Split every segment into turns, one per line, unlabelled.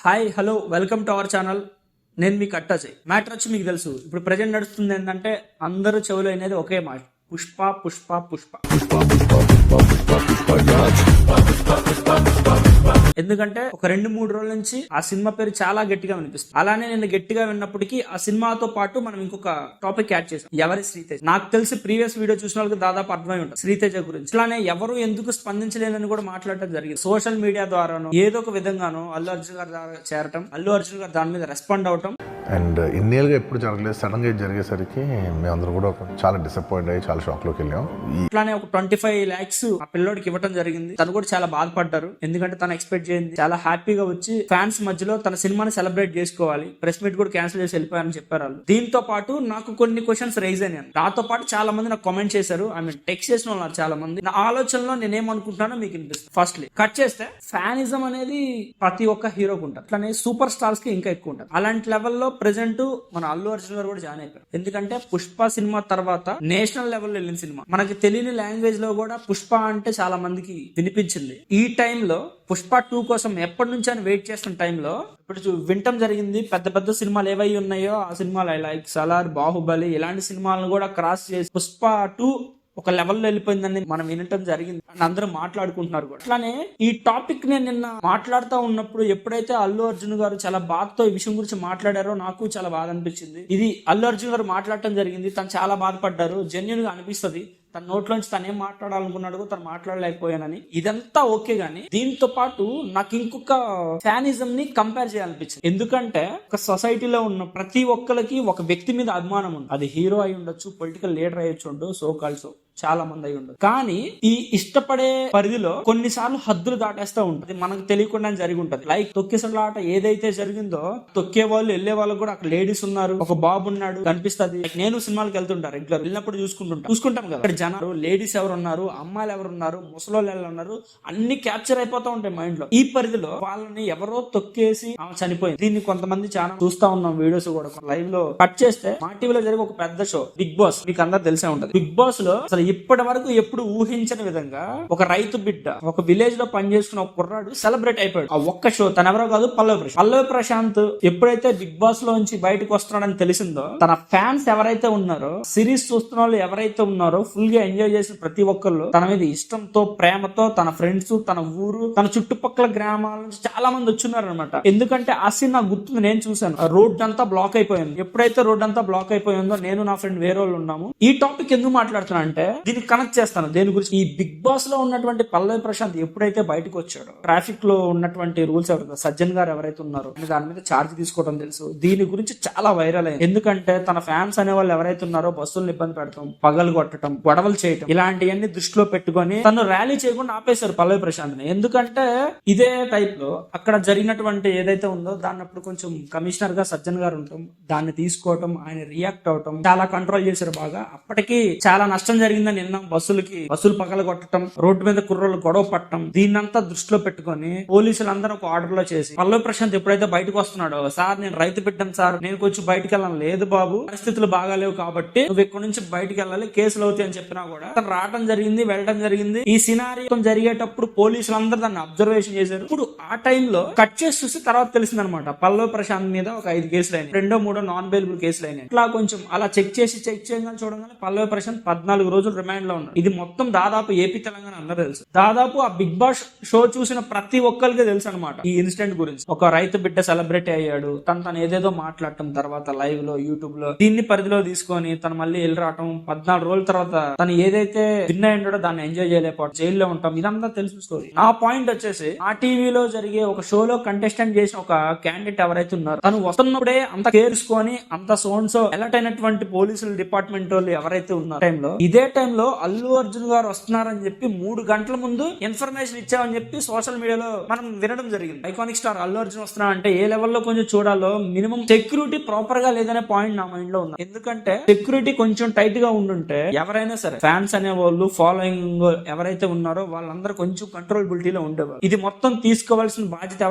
Hi hello welcome to our channel. నేను మీకు అట్టాజయ్. Matter వచ్చి మీకు తెలుసు, ఇప్పుడు ప్రజెంట్ నడుస్తుంది ఏంటంటే అందరూ చెవులు అనేది ఒకే మాట, పుష్ప పుష్ప పుష్ప. ఎందుకంటే ఒక 2-3 రోజుల నుంచి ఆ సినిమా పేరు చాలా గట్టిగా వినిపిస్తుంది. అలానే నేను గట్టిగా విన్నప్పటికీ ఆ సినిమాతో పాటు మనం ఇంకొక టాపిక్ యాడ్ చేసాం, ఎవరి శ్రీతేజ్. నాకు తెలిసి ప్రీవియస్ వీడియో చూసిన వాళ్ళకి దాదాపు అర్థమై ఉంటుంది శ్రీతేజ గురించి. అలానే ఎవరు ఎందుకు స్పందించలేదని కూడా మాట్లాడటం జరిగింది. సోషల్ మీడియా ద్వారానో ఏదో ఒక విధంగానో అల్లు అర్జున్ గారి ద్వారా చేరటం, అల్లు అర్జున్ గారు దాని మీద రెస్పాండ్ అవటం.
అండ్ ఇన్నేళ్ళుగా ఎప్పుడు జరగలేదు, సడన్గా ఇది జరిగేసరికి మేమందరూ కూడా చాలా డిసప్పాయింట్ అయ్యి చాలా షాక్ లోకి వెళ్ళాం.
ఇట్లానే ఒక 25 lakhs ఆ పిల్లోడికి ఇవ్వడం జరిగింది. తను కూడా చాలా బాధపడ్డారు, ఎందుకంటే తను ఎక్స్పెక్ట్ చేయండి చాలా హ్యాపీగా వచ్చి ఫ్యాన్స్ మధ్యలో తన సినిమాని సెలబ్రేట్ చేసుకోవాలి. ప్రెస్ మీట్ కూడా క్యాన్సిల్ చేసి వెళ్ళిపోయారని చెప్పారు వాళ్ళు. దీంతో పాటు నాకు కొన్ని క్వశ్చన్స్ రైజ్ అయినాయి. నాతో పాటు చాలా మంది నాకు కామెంట్ చేశారు, టెక్స్ట్ చేసిన వాళ్ళు చాలా మంది. నా ఆలోచనలో నేనేమనుకుంటున్నానో మీకు వినిపిస్తుంది. ఫస్ట్లీ కట్ చేస్తే ఫ్యానిజం అనేది ప్రతి ఒక్క హీరోకి ఉంటుంది, అట్లానే సూపర్ స్టార్స్ కి ఇంకా ఎక్కువ ఉంటుంది. అలాంటి లెవెల్లో ప్రెసెంట్ మన అల్లు అర్జున్ గారు కూడా జాయిన్ అయిపోయారు. ఎందుకంటే పుష్ప సినిమా తర్వాత నేషనల్ లెవెల్ వెళ్ళిన సినిమా, మనకి తెలియని లాంగ్వేజ్ లో కూడా పుష్ప అంటే చాలా మందికి వినిపించింది. ఈ టైంలో పుష్ప 2 కోసం ఎప్పటి నుంచి అని వెయిట్ చేస్తున్న టైంలో ఇప్పుడు వింటం జరిగింది. పెద్ద పెద్ద సినిమాలు ఏవై ఉన్నాయో ఆ సినిమాలు లైక్ సలార్, బాహుబలి ఇలాంటి సినిమాలను కూడా క్రాస్ చేసి పుష్ప 2 ఒక లెవెల్లో వెళ్ళిపోయిందని మనం వినటం జరిగింది అని అందరూ మాట్లాడుకుంటున్నారు కూడా. అట్లానే ఈ టాపిక్ నేను నిన్న మాట్లాడుతూ ఉన్నప్పుడు ఎప్పుడైతే అల్లు అర్జున్ గారు చాలా బాధతో ఈ విషయం గురించి మాట్లాడారో నాకు చాలా బాధ అనిపించింది. ఇది అల్లు అర్జున్ గారు మాట్లాడటం జరిగింది, తను చాలా బాధపడ్డారు. జెన్యూన్ గా అనిపిస్తుంది, తన నోట్లోంచి తను ఏం మాట్లాడాలనుకున్నాడు తను మాట్లాడలేకపోయానని. ఇదంతా ఓకే గానీ దీంతో పాటు నాకు ఇంకొక ఫ్యానిజం ని కంపేర్ చేయాలనిపించింది. ఎందుకంటే ఒక సొసైటీలో ఉన్న ప్రతి ఒక్కరికి ఒక వ్యక్తి మీద అభిమానం ఉంది. అది హీరో అయి ఉండొచ్చు, పొలిటికల్ లీడర్ అయ్యొచ్చు, సో కాల్సో చాలా మంది అయి ఉండదు. కానీ ఈ ఇష్టపడే పరిధిలో కొన్నిసార్లు హద్దులు దాటేస్తూ ఉంటుంది, మనకు తెలియకుండా జరిగి ఉంటది. లైక్ తొక్కిసలాట ఏదైతే జరిగిందో, తొక్కే వాళ్ళు వెళ్లే వాళ్ళు కూడా అక్కడ లేడీస్ ఉన్నారు, ఒక బాబు ఉన్నాడు కనిపిస్తుంది. నేను సినిమాలకు వెళ్తుంటాను, రెగ్యులర్ వెళ్ళినప్పుడు చూసుకుంటాం కదా, ఇక్కడ జనాలు లేడీస్ ఎవరు ఉన్నారు, అమ్మాయిలు ఎవరు ఉన్నారు, ముసలోళ్ళు ఎవరు ఉన్నారు, అన్ని క్యాప్చర్ అయిపోతా ఉంటాయి మైండ్ లో. ఈ పరిధిలో వాళ్ళని ఎవరో తొక్కేసి ఆమె చనిపోయింది. దీన్ని కొంతమంది చాలా చూస్తా ఉన్నాం వీడియోస్ కూడా. లైవ్ లో కట్ చేస్తే మా టీవీలో జరిగే ఒక పెద్ద షో బిగ్ బాస్, మీకు అందరు తెలిసే ఉంటది. బిగ్ బాస్ లో అసలు ఇప్పటి వరకు ఎప్పుడు ఊహించని విధంగా ఒక రైతు బిడ్డ ఒక విలేజ్ లో పనిచేసుకున్న ఒక కుర్రాడు సెలబ్రేట్ అయిపోయాడు ఆ ఒక్క షో. తన ఎవరో కాదు, పల్లవి ప్రశాంత్. ఎప్పుడైతే బిగ్ బాస్ లోంచి బయటకు వస్తున్నాడని తెలిసిందో, తన ఫ్యాన్స్ ఎవరైతే ఉన్నారో, సిరీస్ చూస్తున్న వాళ్ళు ఎవరైతే ఉన్నారో, ఫుల్ గా ఎంజాయ్ చేసిన ప్రతి ఒక్కళ్ళు తన మీద ఇష్టంతో, ప్రేమతో, తన ఫ్రెండ్స్, తన ఊరు, తన చుట్టుపక్కల గ్రామాల నుంచి చాలా మంది వచ్చున్నారు అనమాట. ఎందుకంటే ఆ సీన్ నాకు గుర్తుంది, నేను చూసాను. రోడ్ అంతా బ్లాక్ అయిపోయింది. ఎప్పుడైతే రోడ్ అంతా బ్లాక్ అయిపోయిందో, నేను నా ఫ్రెండ్ వేరే వాళ్ళు ఉన్నాము. ఈ టాపిక్ ఎందుకు మాట్లాడుతున్నా అంటే దీనికి కనెక్ట్ చేస్తాను దేని గురించి. ఈ బిగ్ బాస్ లో ఉన్నటువంటి పల్లవి ప్రశాంత్ ఎప్పుడైతే బయటకు వచ్చాడో, ట్రాఫిక్ లో ఉన్నటువంటి రూల్స్ ఎవరైతే సజ్జన్ గారు ఎవరైతే ఉన్నారో దాని మీద ఛార్జ్ తీసుకోవడం తెలుసు. దీని గురించి చాలా వైరల్ అయింది. ఎందుకంటే తన ఫ్యాన్స్ అనే వాళ్ళు ఎవరైతే ఉన్నారో బస్సులను ఇబ్బంది పెడతాం, పగలు కొట్టడం, గొడవలు చేయటం, ఇలాంటివన్నీ దృష్టిలో పెట్టుకొని తను ర్యాలీ చేయకుండా ఆపేశారు పల్లవి ప్రశాంత్ ని. ఎందుకంటే ఇదే టైప్ లో అక్కడ జరిగినటువంటి ఏదైతే ఉందో దాన్ని అప్పుడు కొంచెం కమిషనర్ గా సజ్జన్ గారు ఉంటాం, దాన్ని తీసుకోవటం, ఆయన రియాక్ట్ అవటం చాలా కంట్రోల్ చేశారు బాగా. అప్పటికి చాలా నష్టం జరిగిందని నిన్న బస్సులు పగల కొట్టడం, రోడ్డు మీద కుర్రోళ్ళు గొడవ పట్టడం, దీన్నంతా దృష్టిలో పెట్టుకొని పోలీసులందరూ ఒక ఆర్డర్ లో చేసి పల్లవి ప్రశాంత్ ఎప్పుడైతే బయటకు వస్తున్నాడో, సార్ నేను రైతు బిడ్డను సార్, నేను కొంచెం బయటకు వెళ్ళాను, లేదు బాబు పరిస్థితులు బాగాలేవు కాబట్టి నువ్వు ఇక్కడి నుంచి బయటకు వెళ్ళాలి, కేసులు అవుతాయి అని చెప్పినా కూడా తను రావడం జరిగింది, వెళ్ళడం జరిగింది. ఈ సినారియో జరిగేటప్పుడు పోలీసులందరూ దాన్ని అబ్జర్వేషన్ చేశారు. ఇప్పుడు ఆ టైంలో కట్ చేసి చూసి తర్వాత తెలిసిందనమాట, పల్లవి ప్రశాంత్ మీద ఒక 5 కేసులు అయినాయి, 2-3 నాన్ బెయిలబుల్ కేసులు అయినాయి. ఇట్లా కొంచెం అలా చెక్ చేయగానే చూడగానే పల్లవి ప్రశాంత్ 14 రోజులు రిమాండ్ లో ఉన్నాడు. ఇది మొత్తం దాదాపు ఏపీ తెలంగాణ అందరూ తెలుసు. దాదాపు ఆ బిగ్ బాస్ షో చూసిన ప్రతి ఒక్కరికి తెలుసు అనమాట ఈ ఇన్సిడెంట్ గురించి. ఒక రైతు బిడ్డ సెలబ్రిటీ అయ్యాడు, తను ఏదేదో మాట్లాడటం, తర్వాత లైవ్ లో యూట్యూబ్ లో దీన్ని పరిధిలో తీసుకొని తను మళ్ళీ వెళ్ళి రావటం, 14 రోజుల తర్వాత తను ఏదైతే విన్ అయి ఉండడో దాన్ని ఎంజాయ్ చేయలేకపోవడం, జైల్లో ఉంటాం, ఇదంతా తెలిసిన స్టోరీ. నా పాయింట్ వచ్చేసి ఆ టీవీలో జరిగే ఒక షోలో కంటెస్టెంట్ చేసిన ఒక క్యాండిడేట్ ఎవరైతే ఉన్నారో తను వస్తున్నప్పుడే అంత కేర్చుకొని అంత సోన్సో అలర్ట్ అయినటువంటి పోలీసుల డిపార్ట్మెంట్ వాళ్ళు ఎవరైతే ఉన్నారో టైంలో, ఇదే టైంలో అల్లు అర్జున్ గారు వస్తున్నారని చెప్పి 3 గంటల ముందు ఇన్ఫర్మేషన్ ఇచ్చామని చెప్పి సోషల్ మీడియాలో మనం వినడం జరిగింది. ఐకానిక్ స్టార్ అల్లు అర్జున్ వస్తున్నారంటే ఏ లెవెల్లో కొంచెం చూడాలో మినిమం సెక్యూరిటీ ప్రాపర్ గా లేదనే పాయింట్ నా మైండ్ లో ఉంది. ఎందుకంటే సెక్యూరిటీ కొంచెం టైట్ గా ఉండుంటే ఎవరైనా సరే ఫ్యాన్స్ అనే వాళ్ళు, ఫాలోయింగ్ ఎవరైతే ఉన్నారో వాళ్ళందరూ కొంచెం కంట్రోలబిలిటీలో ఉండేవారు. ఇది మొత్తం తీసుకోవాల్సిన బాధ్యత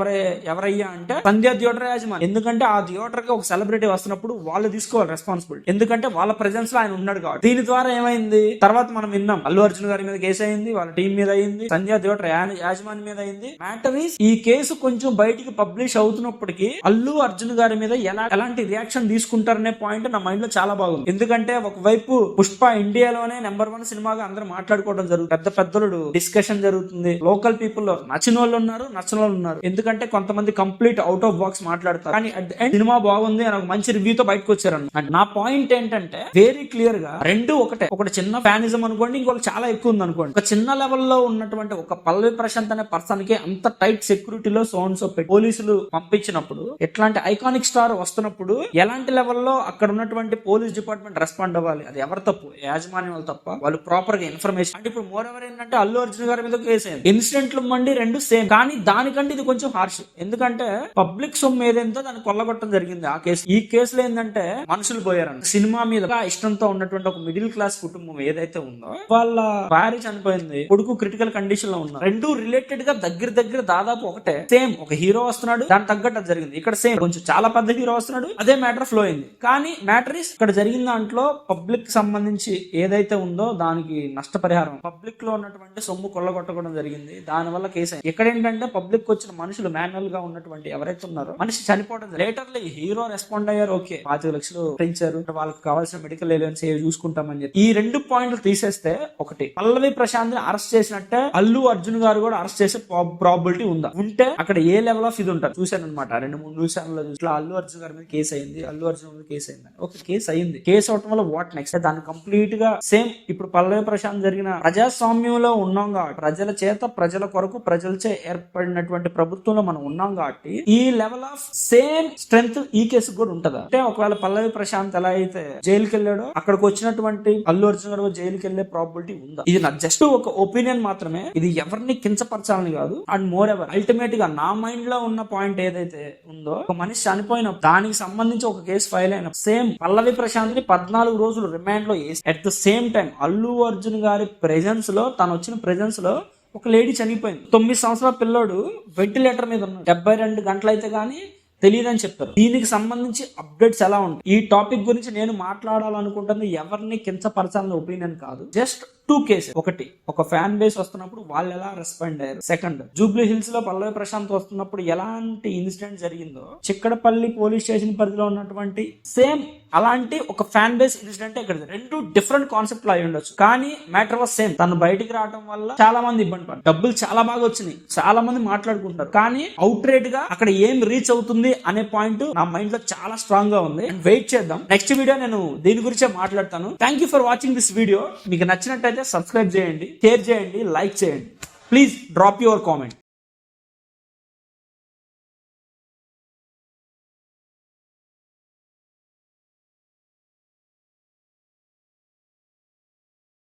ఎవరయ్యా అంటే సంధ్య థియేటర్ యాజమాన్యం. ఎందుకంటే ఆ థియేటర్ కి ఒక సెలబ్రిటీ వస్తున్నప్పుడు వాళ్ళు తీసుకోవాలి రెస్పాన్సిబిలిటీ, ఎందుకంటే వాళ్ళ ప్రెజెన్స్ లో ఆయన ఉన్నాడు కాబట్టి. దీని ద్వారా ఏమైంది, తర్వాత మనం విన్నాం అల్లు అర్జున్ గారి మీద కేసు అయింది, వాళ్ళ టీం మీద అయింది, సంజయ్ థియేటర్ యాజమాన్యం మీద అయింది. మ్యాటర్ ఈస్ ఈ కేసు కొంచెం బయటికి పబ్లిష్ అవుతున్నప్పటికీ అల్లు అర్జున్ గారి మీద ఎలాంటి రియాక్షన్ తీసుకుంటారనే పాయింట్ నా మైండ్ లో చాలా బాగుంది. ఎందుకంటే ఒకవైపు పుష్ప ఇండియాలోనే నెంబర్ 1 సినిమాగా అందరూ మాట్లాడుకోవడం జరుగుతుంది, పెద్దలు డిస్కషన్ జరుగుతుంది, లోకల్ పీపుల్ లో నచ్చిన వాళ్ళు ఉన్నారు, నచ్చిన వాళ్ళు ఉన్నారు. ఎందుకంటే కొంతమంది కంప్లీట్ అవుట్ ఆఫ్ బాక్స్ మాట్లాడతారు, కానీ అట్ ద ఎండ్ సినిమా బాగుంది అని ఒక మంచి రివ్యూతో బయటకు వచ్చారన్న. నా పాయింట్ ఏంటంటే వెరీ క్లియర్ గా రెండు ఒకటి చిన్న ఫ్యానిజం అనుకోండి, ఇంకొకటి చాలా ఎక్కువ ఉంది అనుకోండి. ఒక చిన్న లెవెల్లో ఉన్నటువంటి ఒక పల్లవి ప్రశాంత్ అనే పర్సన్ కి అంత టైట్ సెక్యూరిటీలో సోన్స్ పోలీసులు పంపించినప్పుడు, ఎట్లాంటి ఐకానిక్ స్టార్ వస్తున్నప్పుడు ఎలాంటి లెవెల్లో అక్కడ ఉన్నటువంటి పోలీస్ డిపార్ట్మెంట్ రెస్పాండ్ అవ్వాలి? అది ఎవరు తప్పు? యాజమాన్యం వాళ్ళు తప్ప? వాళ్ళు ప్రాపర్ గా ఇన్ఫర్మేషన్ అంటే ఇప్పుడు మోర్ ఎవర్ ఏంటంటే అల్లు అర్జున్ గారి మీద కేసు అయింది, ఇన్సిడెంట్లు మండి రెండు సేమ్, కానీ దానికంటే ఇది కొంచెం హార్ష్. ఎందుకంటే పబ్లిక్ సొమ్ము ఏదైందో దాన్ని కొల్లగొట్టడం జరిగింది ఆ కేసు. ఈ కేసులో ఏంటంటే మనుషులు పోయారన్న. సినిమా మీద ఇష్టంతో ఉన్నటువంటి ఒక మిడిల్ క్లాస్ కుటుంబం ఏదైతే ఉందో వాళ్ళ భార్య చనిపోయింది, కొడుకు క్రిటికల్ కండిషన్ లో ఉన్నారు. రెండు రిలేటెడ్ గా దగ్గర దాదాపు ఒకటే, సేమ్. ఒక హీరో వస్తున్నాడు, దాని తగ్గట్టు అది జరిగింది. ఇక్కడ సేమ్ కొంచెం చాలా పెద్ద హీరో వస్తున్నాడు, అదే మ్యాటర్ ఫ్లో అయింది. కానీ మ్యాటర్ ఇస్ ఇక్కడ జరిగిన దాంట్లో పబ్లిక్ సంబంధించి ఏదైతే ఉందో దానికి నష్టపరిహారం, పబ్లిక్ లో ఉన్నటువంటి సొమ్ము కొల్లగొట్టడం జరిగింది, దాని వల్ల కేసు అయింది. ఇక్కడ ఏంటంటే పబ్లిక్ వచ్చిన మనుషులు మాన్యువల్ గా ఉన్నటువంటి ఎవరైతే ఉన్నారో మనిషి చనిపోవడం, లేటర్లీ హీరో రెస్పాండ్ అయ్యారు, ఓకే 25 లక్షలు పెంచారు, వాళ్ళకి కావాల్సిన మెడికల్ ఎవిడెన్స్ చూసుకుంటామని చెప్పి. ఈ రెండు పాయింట్లు తీసేస్తే ఒకటి, పల్లవి ప్రశాంత్ ని అరెస్ట్ చేసినట్టే అల్లు అర్జున్ గారు కూడా అరెస్ట్ చేసే ప్రాబిలిటీ ఉందా? ఉంటే అక్కడ ఏ లెవెల్ ఆఫ్ ఇది ఉంటారు చూసాను అనమాట. 2-3 నిమిషాల్లో ఇట్లా అల్లు అర్జున్ గారి మీద కేసు అయింది, అల్లు అర్జున్ మీద కేసు అయింది, ఒక కేసు అయింది. కేసు అవటం వల్ల వాట్ నెక్స్ట్? దాన్ని కంప్లీట్ గా సేమ్ ఇప్పుడు పల్లవి ప్రశాంత్ జరిగిన ప్రజాస్వామ్యంలో ఉన్నాం కాబట్టి, ప్రజల చేత ప్రజల కొరకు ప్రజలచే ఏర్పడినటువంటి ప్రభుత్వంలో మనం ఉన్నాం కాబట్టి ఈ లెవెల్ ఆఫ్ సేమ్ స్ట్రెంగ్త్ ఈ కేసు కూడా ఉంటదా? అంటే ఒకవేళ పల్లవి ప్రశాంత్ ఎలా అయితే జైలుకి వెళ్ళాడో అక్కడికి వచ్చినటువంటి అల్లు అర్జున్ గారు జైలుకి వెళ్లే ప్రాబిలిటీ ఉందా? ఇది నా జస్ట్ ఒక ఒపీనియన్ మాత్రమే, ఇది ఎవరిని కించపరచాలని కాదు. అండ్ మోర్ ఎవర్ అల్టిమేట్ గా నా మైండ్ లో ఉన్న పాయింట్ ఏదైతే ఉందో, ఒక మనిషి చనిపోయిన దానికి సంబంధించి ఒక కేసు ఫైల్ అయిన సేమ్ పల్లవి ప్రశాంత్ ని 14 రోజులు రిమాండ్ లో వేసి, at the same time Allu Arjun గారి ప్రెజెన్స్ లో, తను వచ్చిన ప్రెజెన్స్ లో ఒక లేడీ చనిపోయింది. 9 సంవత్సరాల పిల్లోడు వెంటిలేటర్ మీద ఉన్నాడు, 72 గంటలు అయితే గానీ తెలియదని చెప్తారు. దీనికి సంబంధించి అప్డేట్స్ ఎలా ఉంటాయి? ఈ టాపిక్ గురించి నేను మాట్లాడాలనుకుంటుంది ఎవరిని కించపరచాలన్న ఒపీనియన్ కాదు, జస్ట్ 2 కేసెస్. ఒకటి, ఒక ఫ్యాన్ బేస్ వస్తున్నప్పుడు వాళ్ళు ఎలా రెస్పాండ్ అయ్యారు. సెకండ్, జూబ్లీ హిల్స్ లో పల్లవి ప్రశాంత్ వస్తున్నప్పుడు ఎలాంటి ఇన్సిడెంట్ జరిగిందో, చిక్కడపల్లి పోలీస్ స్టేషన్ పరిధిలో ఉన్నటువంటి సేమ్ అలాంటి ఒక ఫ్యాన్ బేస్ ఇన్సిడెంట్ ఇక్కడ. రెండు డిఫరెంట్ కాన్సెప్ట్ లో అయి ఉండొచ్చు, కానీ మ్యాటర్ వాస్ సేమ్. తను బయటికి రావడం వల్ల చాలా మంది ఇబ్బంది పడ్డారు, డబ్బులు చాలా బాగా వచ్చినాయి, చాలా మంది మాట్లాడుకుంటారు, కానీ అవుట్ రేట్ గా అక్కడ ఏం రీచ్ అవుతుంది అనే పాయింట్ నా మైండ్ లో చాలా స్ట్రాంగ్ గా ఉంది. వెయిట్ చేద్దాం, నెక్స్ట్ వీడియో నేను దీని గురించే మాట్లాడతాను. Thank you for watching this video. మీకు నచ్చినట్టయితే సబ్స్క్రైబ్ చేయండి, షేర్ చేయండి, లైక్ చేయండి. Please drop your comment.